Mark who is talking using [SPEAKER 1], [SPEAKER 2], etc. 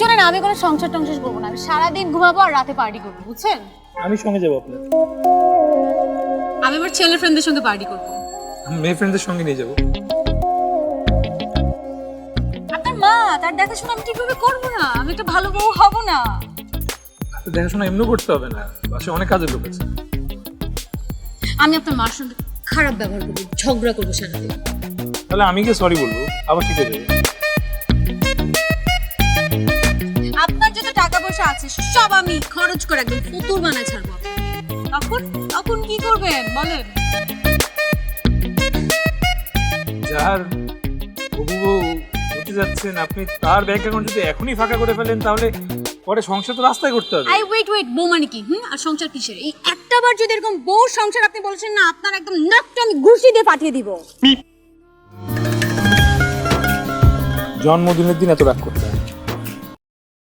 [SPEAKER 1] শোনেন, আমি কোনো সংসার টংসার করবো না, আমি সারাদিন ঘুমাবো আর রাতে পার্টি করবো, বুঝছেন?
[SPEAKER 2] আমি সঙ্গে যাবো আপনার।
[SPEAKER 1] আমি আমার ছেলে ফ্রেন্ডদের সঙ্গে পার্টি করবো।
[SPEAKER 2] আমি মেয়ে ফ্রেন্ডদের সঙ্গে নিয়ে যাবো।
[SPEAKER 1] আপনার মা, তার দেখাশোনা আমি ঠিকভাবে করবো না, আমি একটা ভালো বউ হব না।
[SPEAKER 2] দেখাশোনা এমনি করতে হবে না, বাসায় অনেক কাজের লোক আছে।
[SPEAKER 1] আমি আপনার মার সঙ্গে খারাপ ব্যবহার করবো, ঝগড়া করবো সারাদিন।
[SPEAKER 2] তাহলে আমি কি সরি বলবো, আবার ঠিক হয়ে যাবে।
[SPEAKER 1] আপনার যত টাকা পয়সা আছে সব আমি খরচ করে একদম ফুতুর বানায় ছাড়বো। তখন তখন কি করবেন বলেন?
[SPEAKER 2] যার হবু বউ হতে যাচ্ছেন আপনি, তার ব্যাংক অ্যাকাউন্ট যদি এখনই ফাঁকা করে ফেলেন তাহলে পরে সংসার তো রাস্তায় করতে হবে।
[SPEAKER 1] আই ওয়েট বউ মানে কি? আর সংসার কিসের? এই একটাবার যদি এরকম বউ সংসার আপনি বলছেন না, আপনার একদম নাকটা আমি ঘুষি দিয়ে পাঠিয়ে দিব।
[SPEAKER 2] জন্মদিনের দিন এত রাগ করতে হয়?